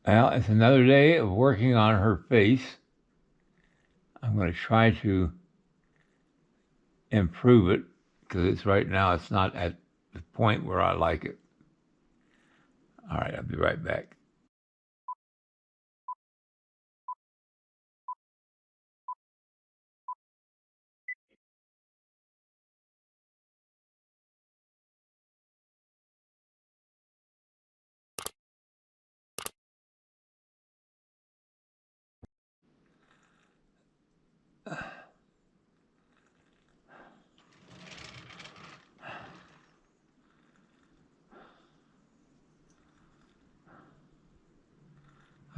Well, it's another day of working on her face. I'm going to try to improve it because it's right now it's not at the point where I like it. All right, I'll be right back.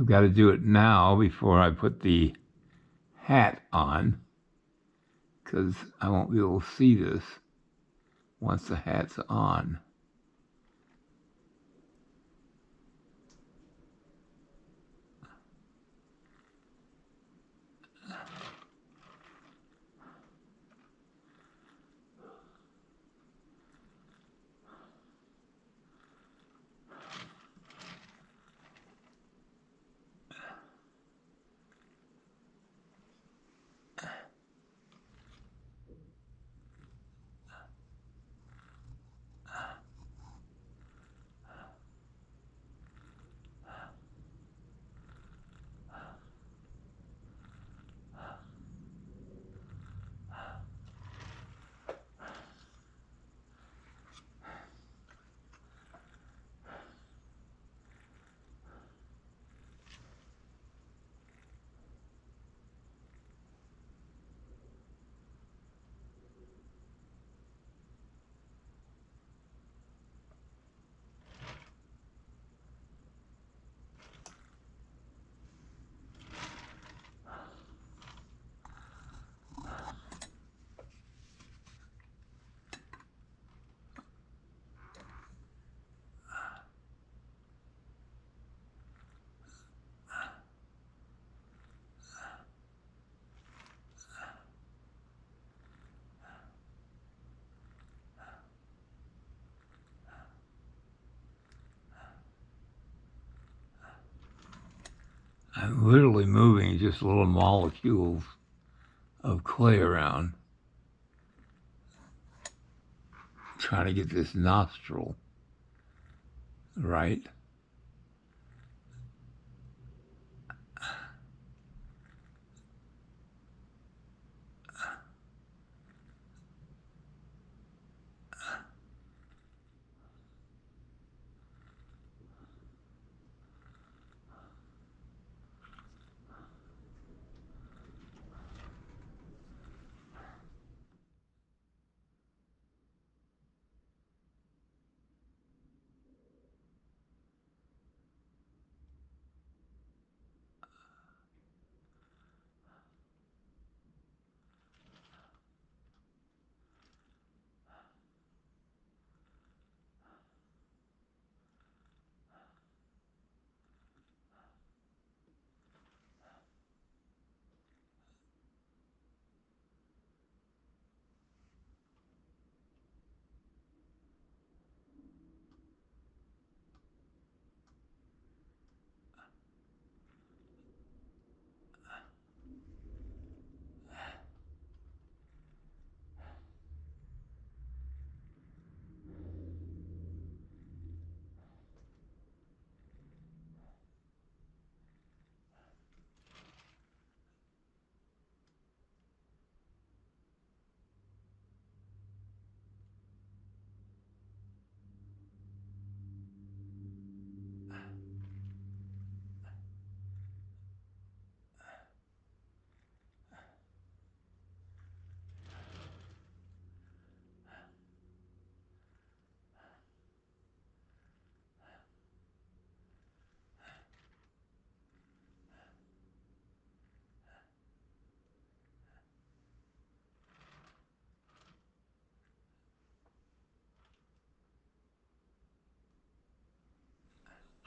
I've got to do it now before I put the hat on because I won't be able to see this once the hat's on. I'm literally moving just little molecules of clay around, trying to get this nostril right.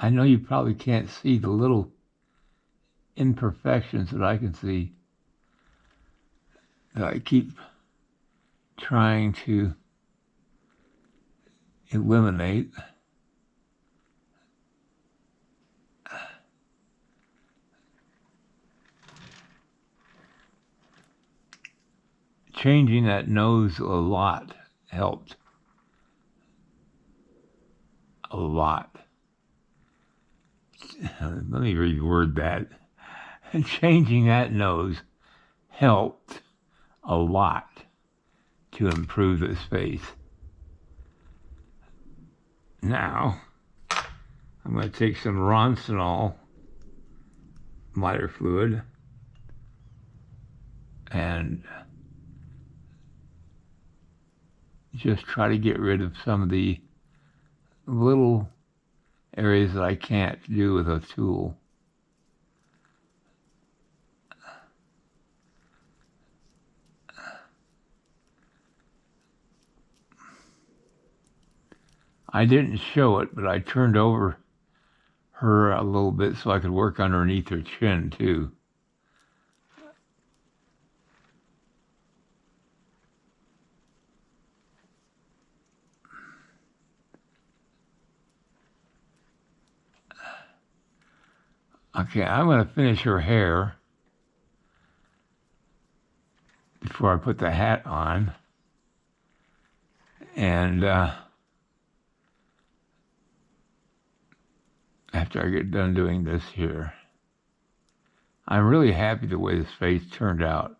I know you probably can't see the little imperfections that I can see that I keep trying to eliminate. changing that nose a lot helped. A lot. Let me reword that. Changing that nose helped a lot to improve this face. Now, I'm going to take some Roncinol lighter fluid and just try to get rid of some of the little areas that I can't do with a tool. I didn't show it, but I turned over her a little bit so I could work underneath her chin too. Okay, I'm going to finish her hair before I put the hat on. And after I get done doing this here, I'm really happy the way this face turned out.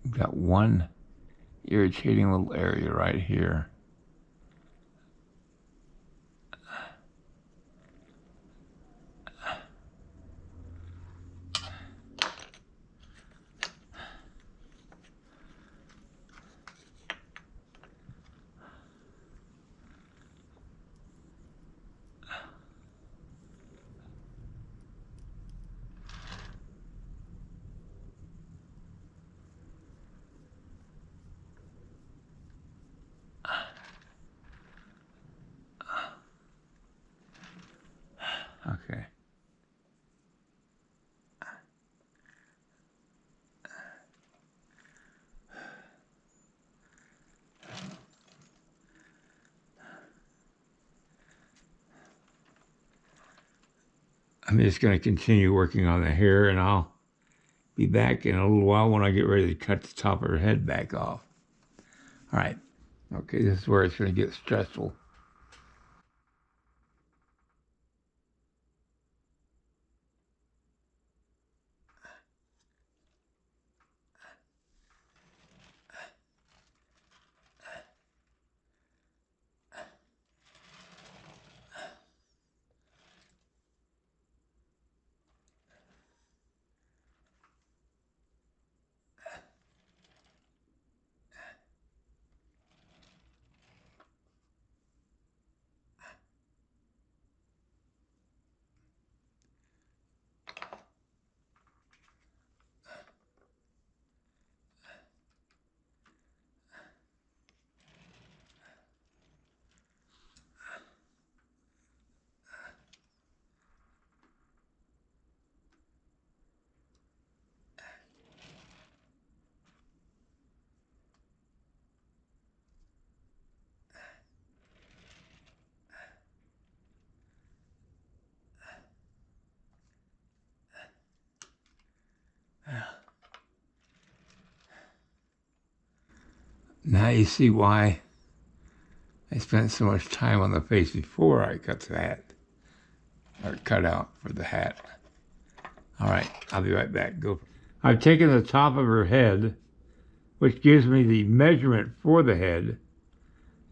Got one irritating little area right here. Okay. I'm just going to continue working on the hair, and I'll be back in a little while when I get ready to cut the top of her head back off. All right. Okay, this is where it's going to get stressful. Now you see why I spent so much time on the face before I cut the hat, or cut out for the hat. All right, I'll be right back. Go. I've taken the top of her head, which gives me the measurement for the head,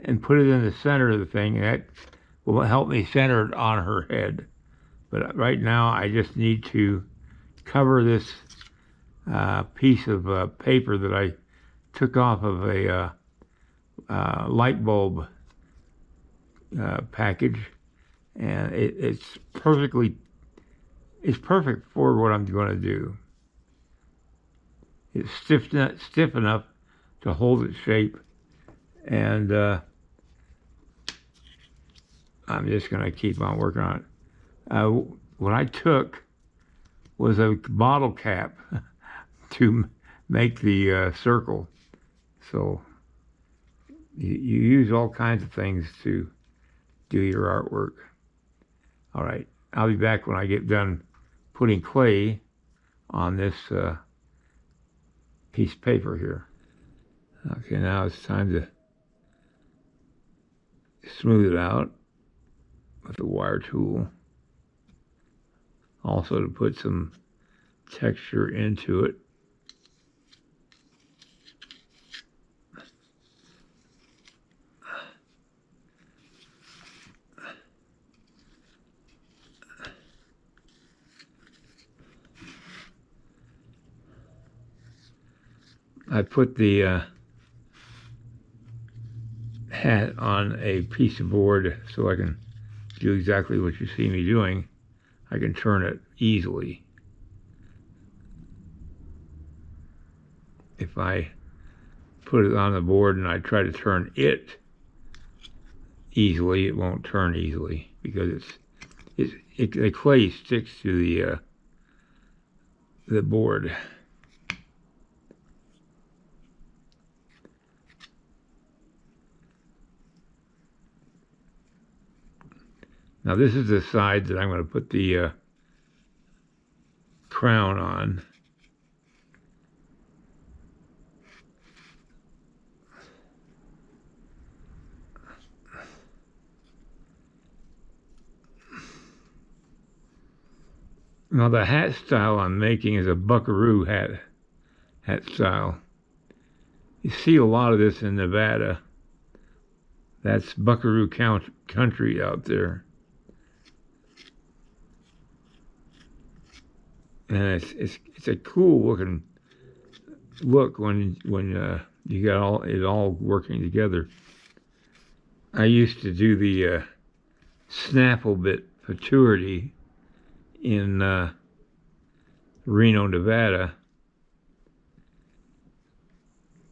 and put it in the center of the thing, and that will help me center it on her head. But right now, I just need to cover this piece of paper that I took off of a light bulb package, and it's perfect for what I'm going to do. It's stiff enough to hold its shape, and I'm just going to keep on working on it. What I took was a bottle cap to make the circle. So You use all kinds of things to do your artwork. All right, I'll be back when I get done putting clay on this piece of paper here. Okay, now it's time to smooth it out with the wire tool. Also to put some texture into it. I put the hat on a piece of board so I can do exactly what you see me doing. I can turn it easily. If I put it on the board and I try to turn it easily, it won't turn easily because the clay sticks to the board. Now this is the side that I'm going to put the crown on. Now the hat style I'm making is a buckaroo hat style. You see a lot of this in Nevada. That's buckaroo country out there. And it's a cool looking look when you got it all working together. I used to do the Snapple bit futurity in Reno, Nevada,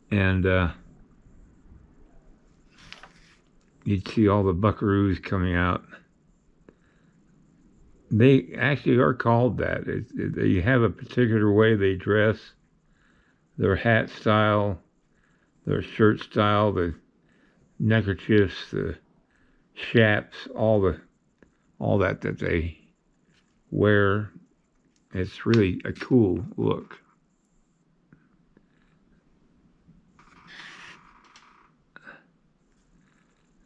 and you'd see all the buckaroos coming out. They actually are called that. They have a particular way they dress, their hat style, their shirt style, the neckerchiefs, the chaps, all that they wear. It's really a cool look.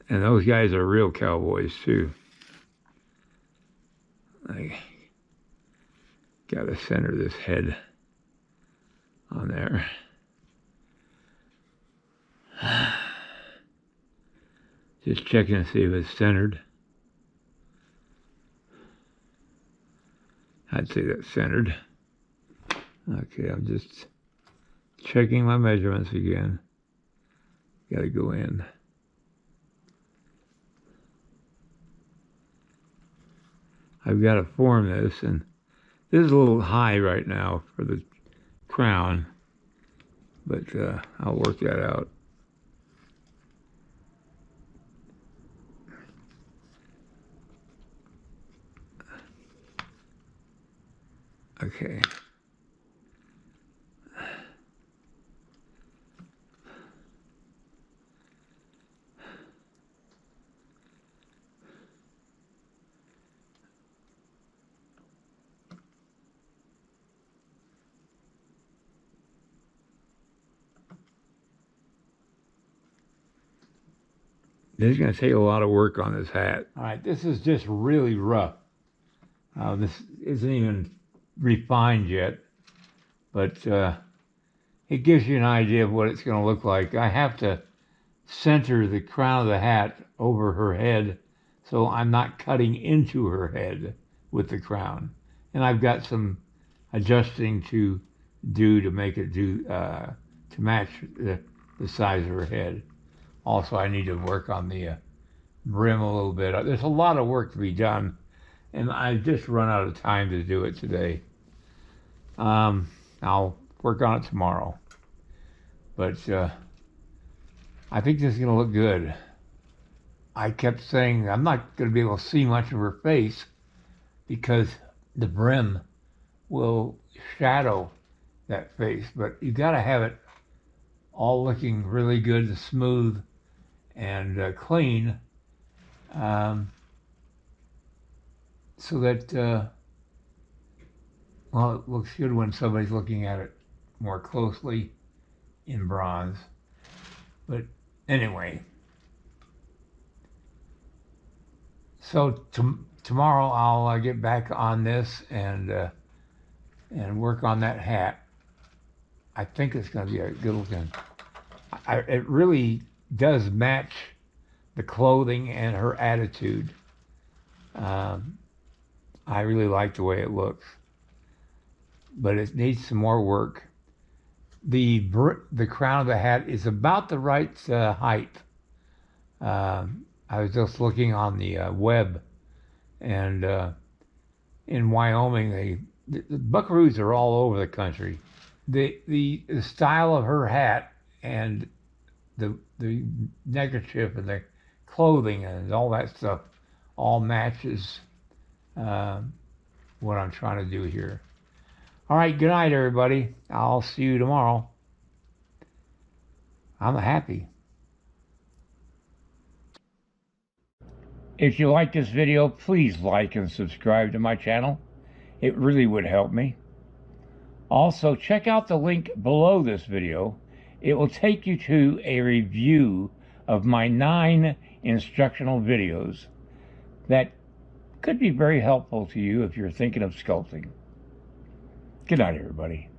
And those guys are real cowboys too. I gotta center this head on there. Just checking to see if it's centered. I'd say that's centered. Okay, I'm just checking my measurements again. Gotta go in. I've got to form this, and this is a little high right now for the crown, but I'll work that out. Okay. This is going to take a lot of work on this hat. All right, this is just really rough. This isn't even refined yet, but it gives you an idea of what it's going to look like. I have to center the crown of the hat over her head so I'm not cutting into her head with the crown. And I've got some adjusting to do to make it to match the size of her head. Also, I need to work on the brim a little bit. There's a lot of work to be done, and I've just run out of time to do it today. I'll work on it tomorrow. But I think this is going to look good. I kept saying I'm not going to be able to see much of her face because the brim will shadow that face, but you got to have it all looking really good and smooth and clean, so that well, it looks good when somebody's looking at it more closely in bronze. But anyway, so tomorrow I'll get back on this and work on that hat. I think it's going to be a good looking. It really does match the clothing and her attitude. I really like the way it looks, but it needs some more work. The crown of the hat is about the right height. I was just looking on the web, and in Wyoming, the buckaroos are all over the country. The style of her hat and the neckerchief and the clothing and all that stuff all matches what I'm trying to do here. All right, good night, everybody. I'll see you tomorrow. I'm happy. If you like this video, please like and subscribe to my channel. It really would help me. Also, check out the link below this video. It will take you to a review of my 9 instructional videos that could be very helpful to you if you're thinking of sculpting. Good night, everybody.